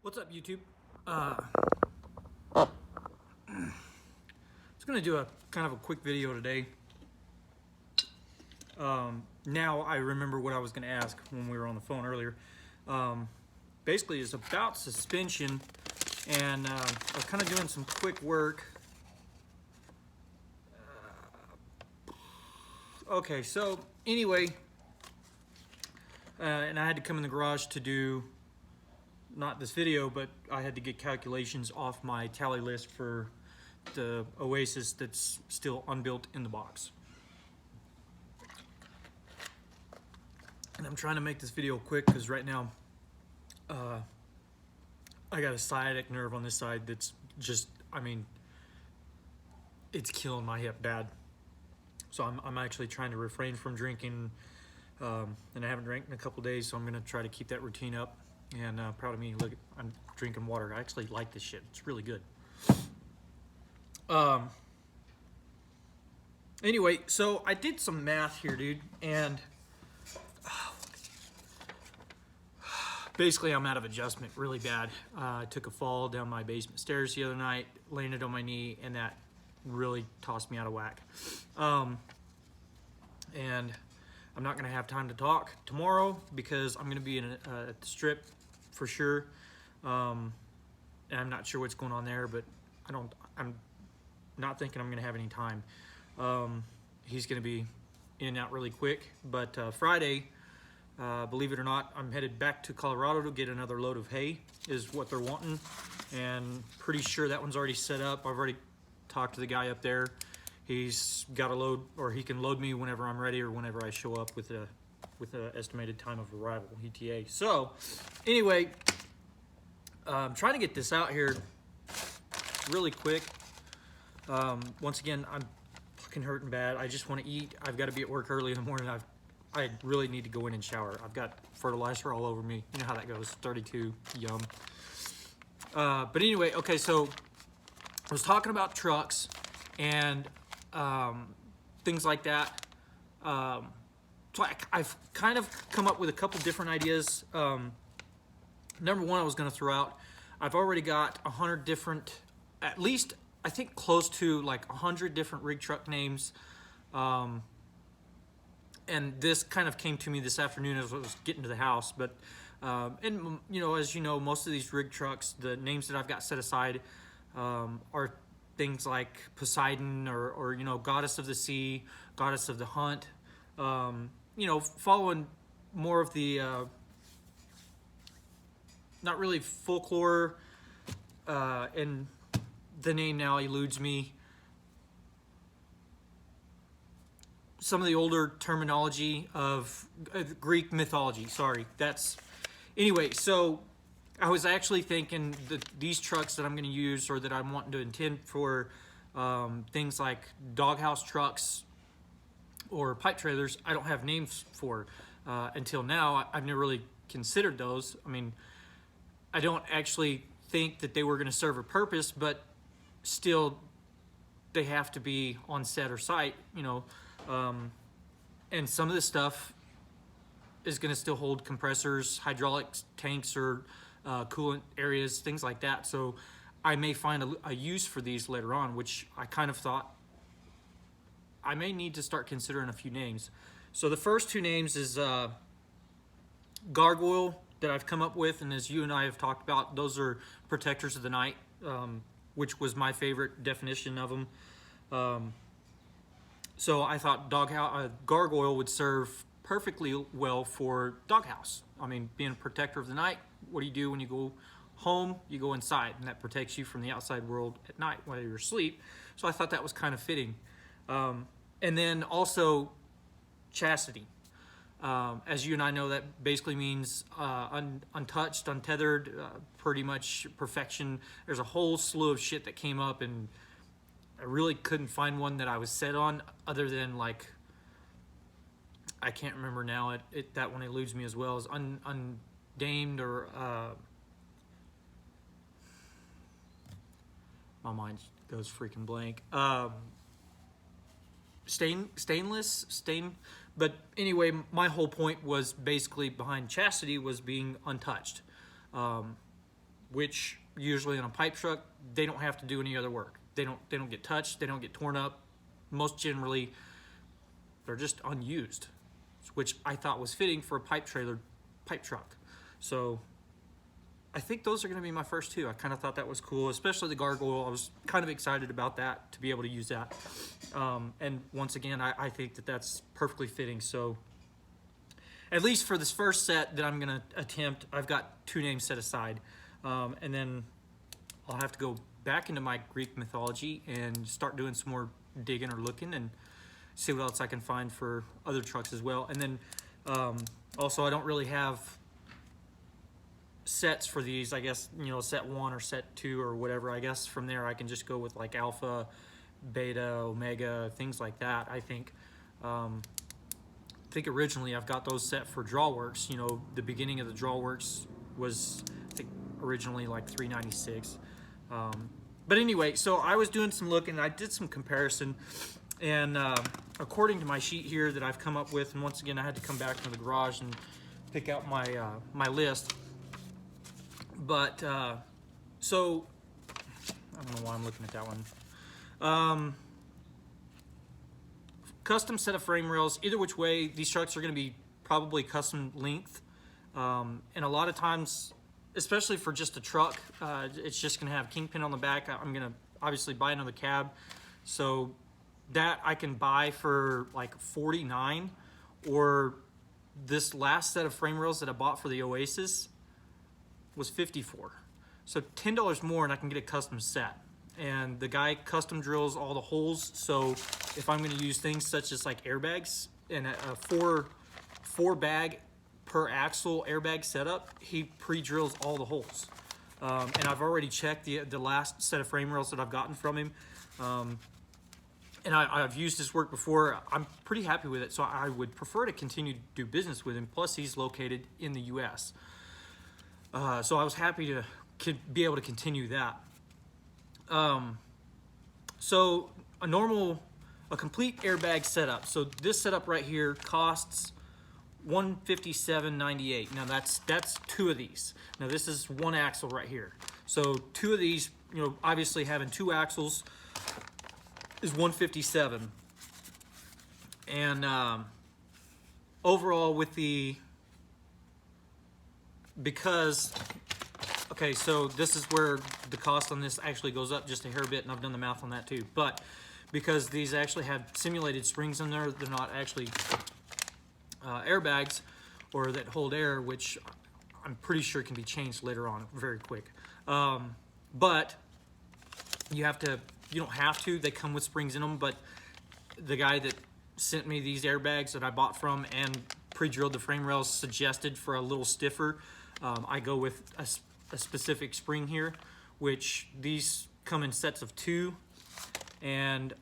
What's up, YouTube? It's gonna do a kind of a quick video today. Now I remember what I was gonna ask when we were on the phone earlier. Basically, it's about suspension, and I was kind of doing some quick work. Okay, so anyway, and I had to come in the garage to do not this video, but I had to get calculations off my tally list for the Oasis that's still unbuilt in the box. And I'm trying to make this video quick because right now I got a sciatic nerve on this side that's just, I mean, it's killing my hip bad. So I'm actually trying to refrain from drinking, and I haven't drank in a couple days, so I'm gonna try to keep that routine up. And proud of me, look, I'm drinking water. I actually like this shit. It's really good. Anyway, so I did some math here, dude, and basically I'm out of adjustment really bad. I took a fall down my basement stairs the other night, landed on my knee, and that really tossed me out of whack. And I'm not gonna have time to talk tomorrow because I'm gonna be in at the strip for sure. And I'm not sure what's going on there, but I'm not thinking I'm gonna have any time. He's gonna be in and out really quick, but Friday, believe it or not, I'm headed back to Colorado to get another load of hay, is what they're wanting. And pretty sure that one's already set up. I've already talked to the guy up there. He's got a load, or he can load me whenever I'm ready or whenever I show up with a estimated time of arrival, ETA. So anyway, I'm trying to get this out here really quick. Once again, I'm fucking hurting bad. I just want to eat. I've got to be at work early in the morning. I really need to go in and shower. I've got fertilizer all over me. You know how that goes. 32, yum. But anyway, okay, so I was talking about trucks and things like that. So I've kind of come up with a couple different ideas. Number one, I was going to throw out, I've already got 100 different, at least I think close to like 100 different rig truck names. And this kind of came to me this afternoon as I was getting to the house. But, and you know, as you know, most of these rig trucks, the names that I've got set aside are things like Poseidon or you know, Goddess of the Sea, Goddess of the Hunt. You know, following more of the not really folklore, and the name now eludes me. Some of the older terminology of Greek mythology. Sorry, that's anyway. So I was actually thinking that these trucks that I'm going to use, or that I'm wanting to intend for things like doghouse trucks or pipe trailers, I don't have names for until now. I've never really considered those. I mean, I don't actually think that they were going to serve a purpose, but still they have to be on set or site, you know. And some of this stuff is going to still hold compressors, hydraulic tanks, or coolant areas, things like that. So I may find a use for these later on, which I kind of thought I may need to start considering a few names. So the first two names is Gargoyle that I've come up with, and as you and I have talked about, those are protectors of the night, which was my favorite definition of them. So I thought Gargoyle would serve perfectly well for doghouse. I mean, being a protector of the night, what do you do when you go home? You go inside, and that protects you from the outside world at night while you're asleep. So I thought that was kind of fitting. And then also chastity. As you and I know, that basically means untouched, untethered, pretty much perfection. There's a whole slew of shit that came up, and I really couldn't find one that I was set on other than, like, I can't remember now. That one eludes me as well as undamed, or my mind goes freaking blank. Stainless. But anyway, my whole point was basically behind chastity was being untouched. which usually on a pipe truck, they don't have to do any other work. They don't get touched, they don't get torn up. Most generally, they're just unused, which I thought was fitting for a pipe truck. So I think those are going to be my first two. I kind of thought that was cool, especially the gargoyle. I was kind of excited about that, to be able to use that. And once again, I think that that's perfectly fitting. So at least for this first set that I'm going to attempt, I've got 2 names set aside. And then I'll have to go back into my Greek mythology and start doing some more digging or looking and see what else I can find for other trucks as well. And then also, I don't really have sets for these. I guess, you know, set 1 or set 2 or whatever. I guess from there I can just go with like alpha, beta, omega, things like that. I think originally I've got those set for Drawworks. You know, the beginning of the Drawworks was, I think, originally like $396. But anyway, so I was doing some looking, and I did some comparison, and according to my sheet here that I've come up with, and once again I had to come back to the garage and pick out my my list. But so I don't know why I'm looking at that one. Custom set of frame rails. Either which way, these trucks are going to be probably custom length, and a lot of times, especially for just a truck, it's just going to have kingpin on the back. I'm going to obviously buy another cab, so that I can buy for like $49, or this last set of frame rails that I bought for the Oasis was $54. So $10 more and I can get a custom set. And the guy custom drills all the holes, so if I'm going to use things such as like airbags and a four bag per axle airbag setup, he pre-drills all the holes. And I've already checked the last set of frame rails that I've gotten from him. And I've used his work before. I'm pretty happy with it, so I would prefer to continue to do business with him. Plus, he's located in the U.S. So I was happy to be able to continue that. So a complete airbag setup. So this setup right here costs $157.98. Now that's 2 of these. Now this is 1 axle right here. So 2 of these, you know, obviously having 2 axles is $157. And overall with okay, so this is where the cost on this actually goes up just a hair bit, and I've done the math on that too. But because these actually have simulated springs in there, they're not actually airbags or that hold air, which I'm pretty sure can be changed later on very quick. But you don't have to. They come with springs in them, but the guy that sent me these airbags that I bought from and pre-drilled the frame rails suggested for a little stiffer, I go with a specific spring here, which these come in sets of 2, and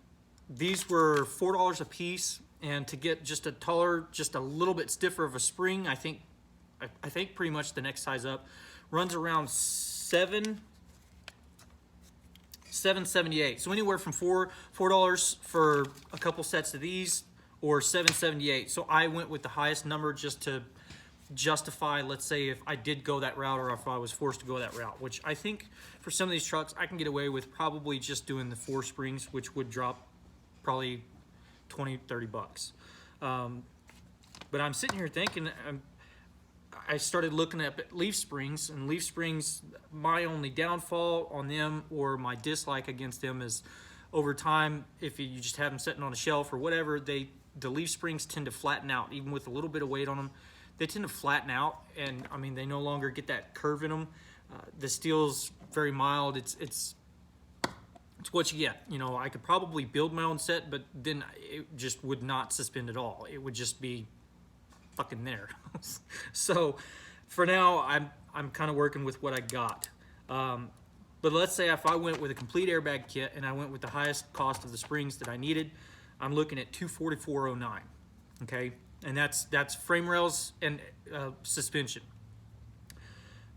these were $4 a piece. And to get just a taller, just a little bit stiffer of a spring, I think pretty much the next size up runs around $7.78. So anywhere from $4 for a couple sets of these, or $7.78. So I went with the highest number just to justify, let's say, if I did go that route, or if I was forced to go that route, which I think for some of these trucks I can get away with probably just doing the 4 springs, which would drop probably $20-30 bucks. But I'm sitting here thinking, I started looking at leaf springs, and leaf springs, my only downfall on them, or my dislike against them, is over time, if you just have them sitting on a shelf or whatever, the leaf springs tend to flatten out. Even with a little bit of weight on them, they tend to flatten out, and I mean, they no longer get that curve in them. The steel's very mild. It's what you get. You know, I could probably build my own set, but then it just would not suspend at all. It would just be fucking there. So for now, I'm kind of working with what I got. But let's say if I went with a complete airbag kit and I went with the highest cost of the springs that I needed, I'm looking at $244.09. Okay, and that's frame rails and suspension.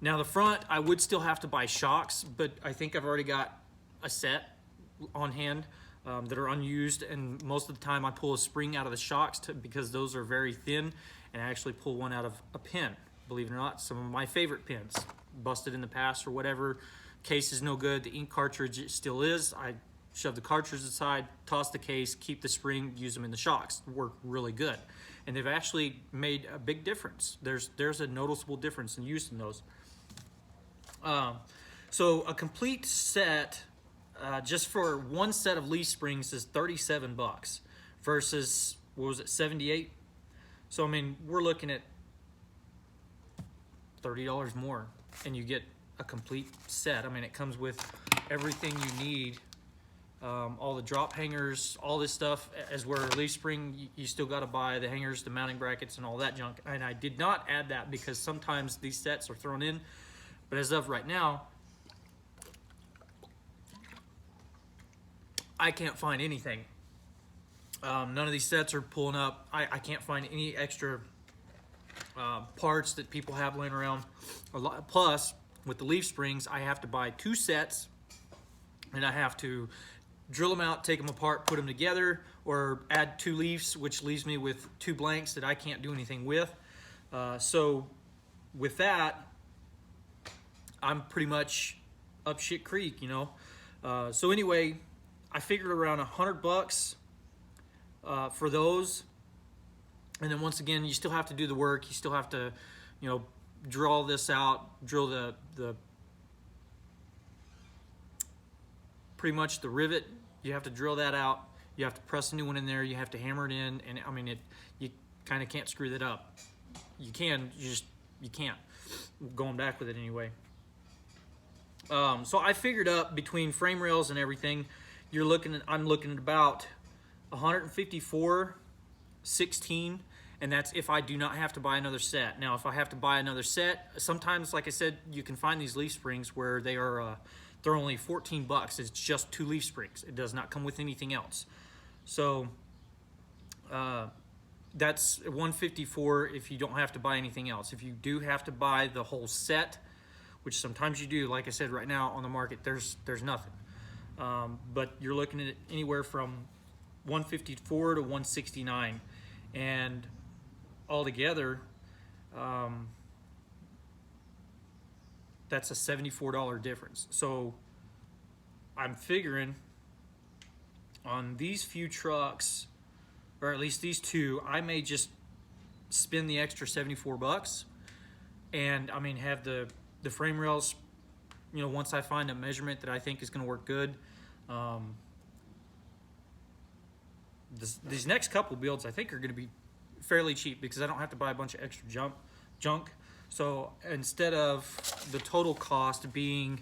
Now the front, I would still have to buy shocks, but I think I've already got a set on hand that are unused, and most of the time I pull a spring out of the shocks because those are very thin, and I actually pull one out of a pin, believe it or not, some of my favorite pins. busted in the past or whatever. Case is no good. The ink cartridge still is. I shove the cartridge aside, toss the case, keep the spring, use them in the shocks. Work really good. And they've actually made a big difference. There's a noticeable difference in use in those. So a complete set, just for one set of leaf springs, is $37 versus, what was it, 78? So I mean, we're looking at $30 more, and you get a complete set. I mean, it comes with everything you need. All the drop hangers, all this stuff. As where leaf spring, you still got to buy the hangers, the mounting brackets, and all that junk. And I did not add that because sometimes these sets are thrown in. But as of right now, I can't find anything. None of these sets are pulling up. I can't find any extra parts that people have laying around. Plus, with the leaf springs, I have to buy 2 sets, and I have to drill them out, take them apart, put them together, or add 2 leaves, which leaves me with 2 blanks that I can't do anything with. So with that, I'm pretty much up shit creek, you know. So anyway, I figured around $100 for those. And then once again, you still have to do the work. You still have to, you know, draw this out, drill the pretty much the rivet. You have to drill that out. You have to press a new one in there. You have to hammer it in, and I mean, you kind of can't screw that up. You can, you can't. Going back with it anyway. So I figured up between frame rails and everything, I'm looking at about 154.16, and that's if I do not have to buy another set. Now, if I have to buy another set, sometimes, like I said, you can find these leaf springs where they are they're only $14. It's just 2 leaf springs. It does not come with anything else. So that's 154 if you don't have to buy anything else. If you do have to buy the whole set, which sometimes you do, like I said, right now on the market, there's nothing. But you're looking at anywhere from 154 to 169, and altogether, that's a $74 difference. So I'm figuring on these few trucks, or at least these 2, I may just spend the extra $74, and I mean have the frame rails, you know, once I find a measurement that I think is going to work good. These next couple builds I think are going to be fairly cheap because I don't have to buy a bunch of extra junk. So instead of the total cost being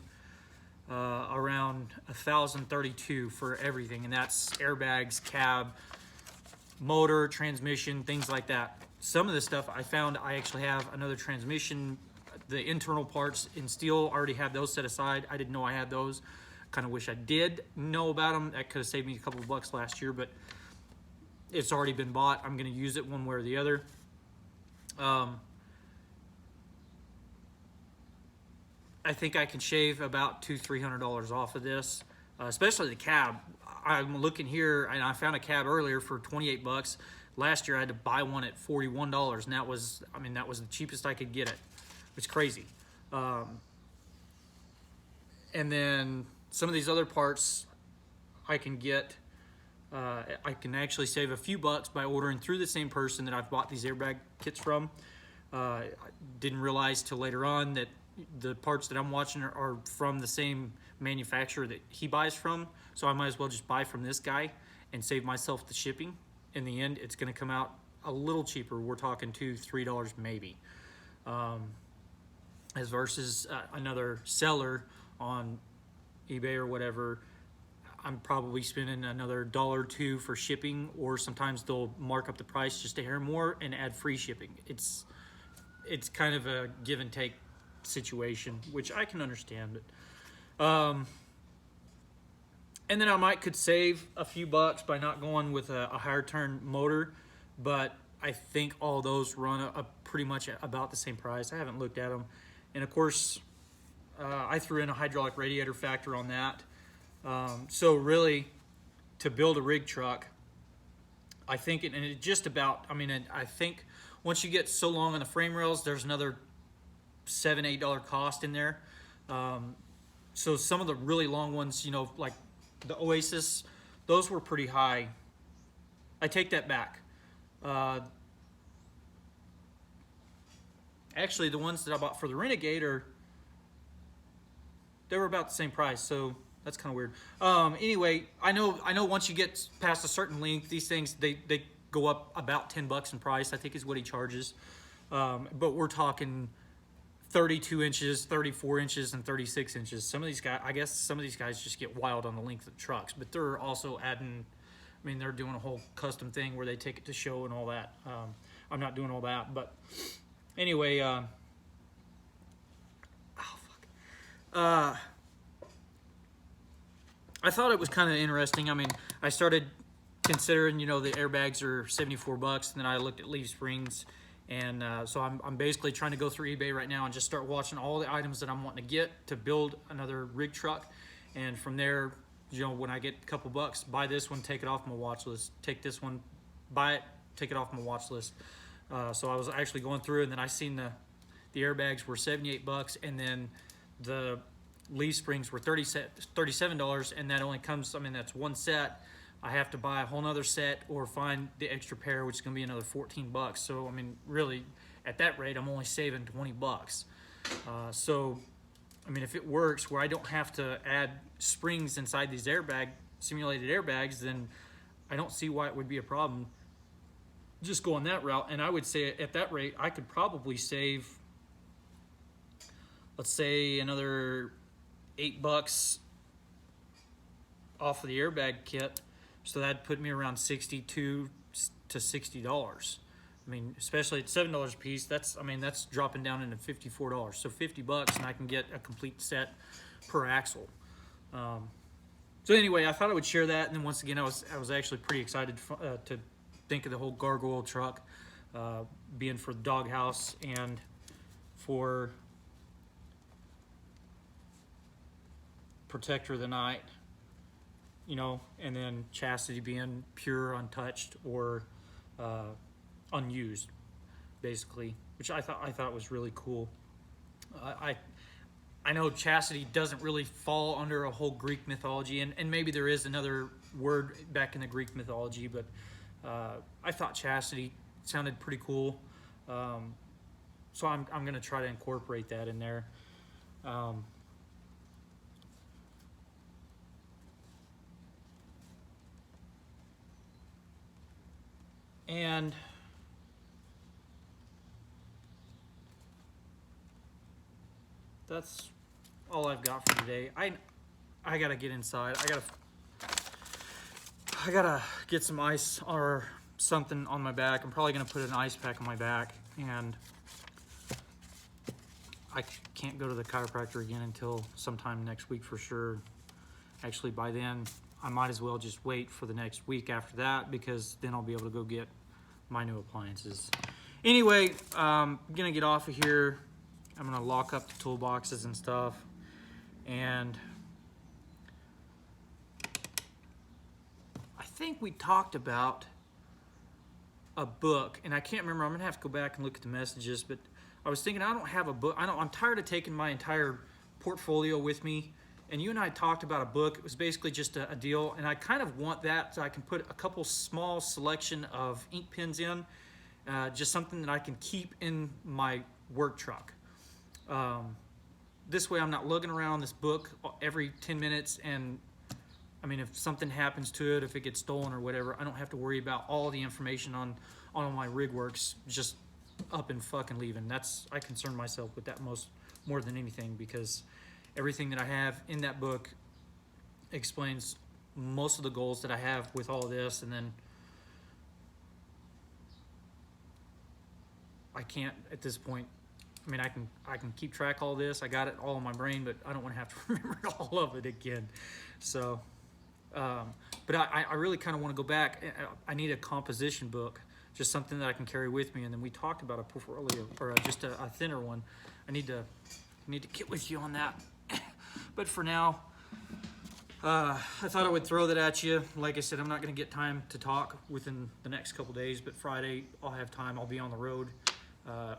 around $1,032 for everything, and that's airbags, cab, motor, transmission, things like that. Some of the stuff I found, I actually have another transmission. The internal parts in steel, already have those set aside. I didn't know I had those. Kind of wish I did know about them. That could have saved me a couple of bucks last year, but it's already been bought. I'm going to use it one way or the other. I think I can shave about $200-300 off of this, especially the cab. I'm looking here, and I found a cab earlier for $28. Last year I had to buy one at $41, and that was the cheapest I could get it. It's crazy. And then some of these other parts I can get, I can actually save a few bucks by ordering through the same person that I've bought these airbag kits from. I didn't realize till later on that the parts that I'm watching are from the same manufacturer that he buys from, so I might as well just buy from this guy and save myself the shipping. In the end, it's going to come out a little cheaper. We're talking $2-3 maybe, as versus another seller on eBay or whatever. I'm probably spending another $1 or $2 for shipping, or sometimes they'll mark up the price just a hair more and add free shipping. It's kind of a give and take situation, which I can understand. And then I could save a few bucks by not going with a higher turn motor, but I think all those run a pretty much about the same price. I haven't looked at them, and of course I threw in a hydraulic radiator factor on that. So really, to build a rig truck, I think, I think once you get so long on the frame rails, there's another $7-8 cost in there. So some of the really long ones, you know, like the Oasis, those were pretty high. I take that back. Actually, the ones that I bought for the Renegade they were about the same price, so that's kind of weird. Anyway, I know once you get past a certain length, these things they go up about $10 in price, I think is what he charges. But we're talking 32 inches, 34 inches, and 36 inches. Some of these guys, I guess some of these guys just get wild on the length of the trucks, but they're also adding, I mean, they're doing a whole custom thing where they take it to show and all that. I'm not doing all that, but anyway, I thought it was kind of interesting. I mean, I started considering, you know, the airbags are $74, and then I looked at leaf springs, and so I'm basically trying to go through eBay right now and just start watching all the items that I'm wanting to get to build another rig truck, and from there, you know, when I get a couple bucks, buy this one, take it off my watch list. Take this one, buy it, take it off my watch list. So I was actually going through, and then I seen the airbags were $78, and then the leaf springs were $37, and that only comes, I mean, that's one set. I have to buy a whole nother set or find the extra pair, which is going to be another $14. So I mean, really, at that rate, I'm only saving $20. So I mean, if it works where I don't have to add springs inside these simulated airbags, then I don't see why it would be a problem just going that route. And I would say at that rate, I could probably save, let's say, another $8 off of the airbag kit. So that'd put me around $62 to $60. I mean, especially at $7 a piece, that's dropping down into $54. So $50, and I can get a complete set per axle. So anyway, I thought I would share that, and then once again, I was actually pretty excited to think of the whole gargoyle truck being for the doghouse and for Protector of the Night, you know, and then Chastity being pure, untouched, or unused, basically, which I thought was really cool. I know Chastity doesn't really fall under a whole Greek mythology, and maybe there is another word back in the Greek mythology, but I thought Chastity sounded pretty cool, so I'm going to try to incorporate that in there. And that's all I've got for today. I gotta get inside. I gotta get some ice or something on my back. I'm probably gonna put an ice pack on my back, and I can't go to the chiropractor again until sometime next week for sure. Actually, by then, I might as well just wait for the next week after that, because then I'll be able to go get my new appliances. Anyway, I'm gonna get off of here. I'm gonna lock up the toolboxes and stuff, and I think we talked about a book, and I can't remember. I'm gonna have to go back and look at the messages, but I was thinking I don't have a book. I'm tired of taking my entire portfolio with me, and you and I talked about a book. It was basically just a deal, and I kind of want that so I can put a couple small selection of ink pens in, just something that I can keep in my work truck. This way I'm not lugging around this book every 10 minutes, and I mean, if something happens to it, if it gets stolen or whatever, I don't have to worry about all the information on all my rig works just up and fucking leaving. I concern myself with that more than anything, because everything that I have in that book explains most of the goals that I have with all of this, and then I can't at this point. I mean, I can keep track of all this. I got it all in my brain, but I don't want to have to remember all of it again. So, but I really kind of want to go back. I need a composition book, just something that I can carry with me. And then we talked about a portfolio, or just a thinner one. I need to get with you on that. But for now, I thought I would throw that at you. Like I said, I'm not going to get time to talk within the next couple days, but Friday I'll have time. I'll be on the road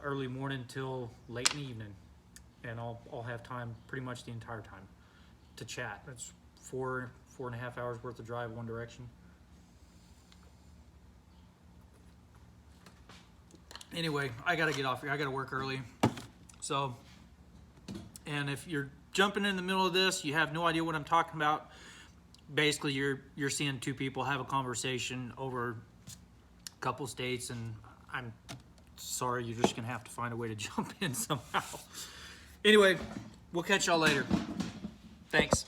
early morning till late in the evening. and I'll have time pretty much the entire time to chat. It's 4.5 hours worth of drive one direction. Anyway, I gotta get off here. I gotta work early. So, and if you're jumping in the middle of this, you have no idea what I'm talking about. Basically, you're seeing two people have a conversation over a couple states, and I'm sorry, you're just gonna have to find a way to jump in somehow. Anyway, we'll catch y'all later. Thanks.